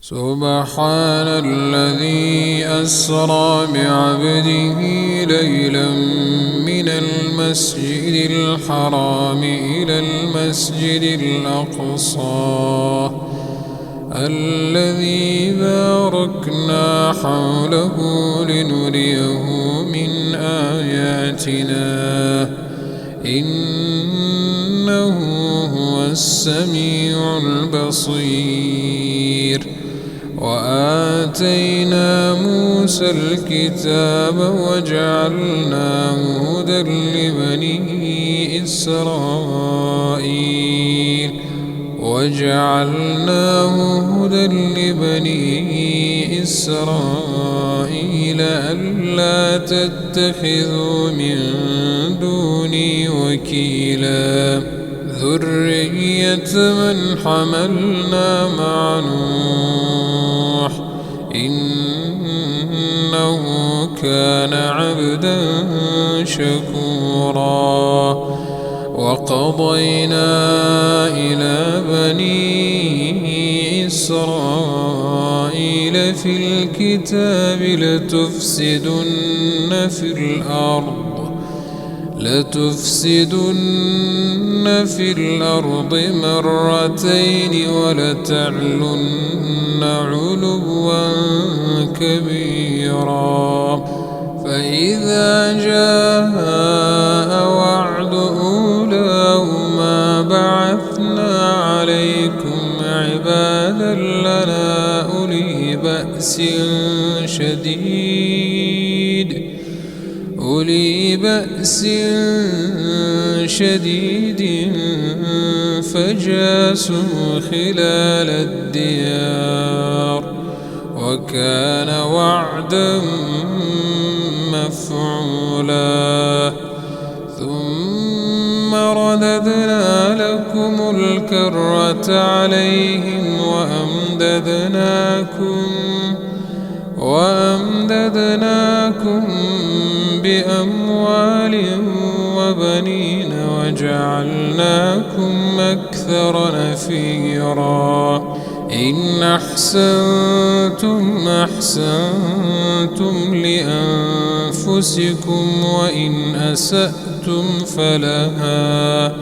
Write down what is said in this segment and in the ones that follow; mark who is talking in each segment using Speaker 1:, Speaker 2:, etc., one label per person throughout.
Speaker 1: سبحان الذي أسرى بعبده ليلا من المسجد الحرام إلى المسجد الأقصى الذي باركنا حوله لنريه من آياتنا إنه هو السميع البصير. وآتينا موسى الكتاب وجعلناه هدى لبني إسرائيل ألا تتخذوا من دوني وكيلا ذرية من حملنا مع نوح إنه كان عبدا شكورا. وقضينا إلى بني إسرائيل في الكتاب لتفسدن في الأرض مرتين ولتعلن علوا كبيرا. فإذا جاء وعد أولاهما بعثنا عليكم عبادا لنا أولي بأس شديد فجاسوا خلال الديار وكان وعدا مفعولا. ثم رددنا لكم الكرة عليهم وأمددناكم بأموال وبنين وجعلناكم أكثر نفيرا. إن أحسنتم لأنفسكم وإن أسأتم فلها.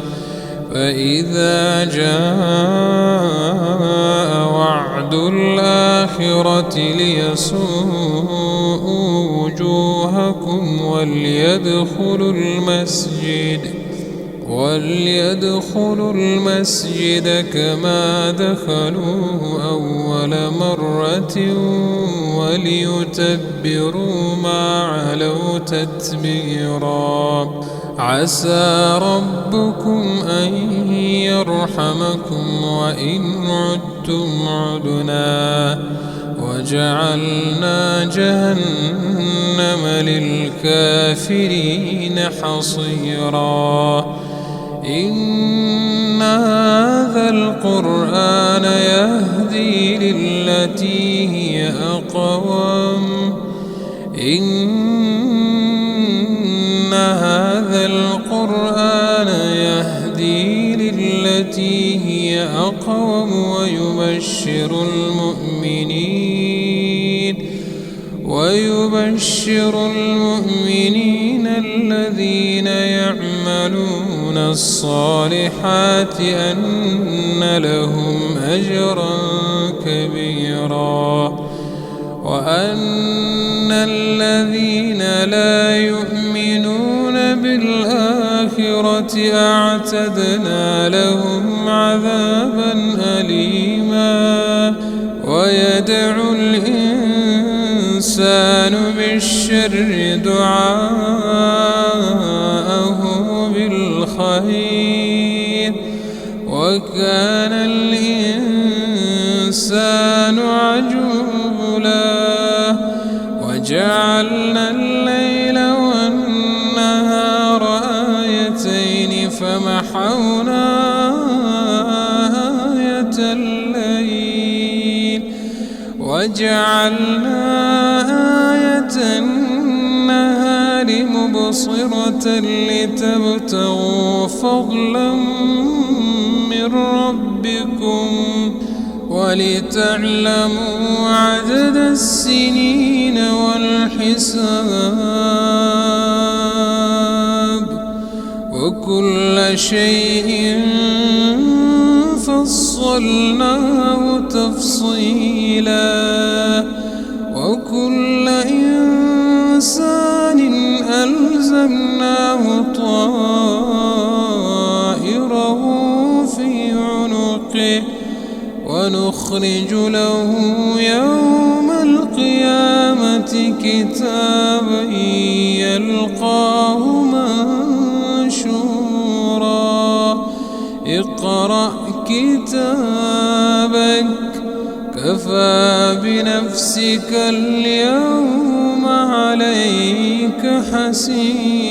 Speaker 1: فإذا جاء وعد الآخرة ليسوءوا وجوهكم وليدخلوا المسجد كما دخلوه أول مرة وليتبروا ما علوا تتبيرا. عسى ربكم أن يرحمكم وإن عدتم عدنا وجعلنا جهنم للكافرين حصيرا. إن هذا القرآن يهدي للتي هي أقوم ويبشر المؤمنين الذين يعملون الصالحات أن لهم أجرا كبيرا. وأن الذين لا يؤمنون بالآخرة أعتدنا لهم عذابا أليما. ويدعو الإنسان بالشر دعاءه بالخير وكان الإنسان عجولا. وجعلنا الليل والنهار آيتين فمحونا آية الليل وجعلنا آية النهار مبصرة لتبتغوا فضلا من ربكم ولتعلموا عدد السنين والحساب وكل شيء فصلناه تفصيلا وكل إنسان ألزمناه طائره في عنقه ونخرج له يوم القيامة كتابا يلقاه منشورا اقرأ كتابك كفى بنفسك اليوم عليك حسيبا.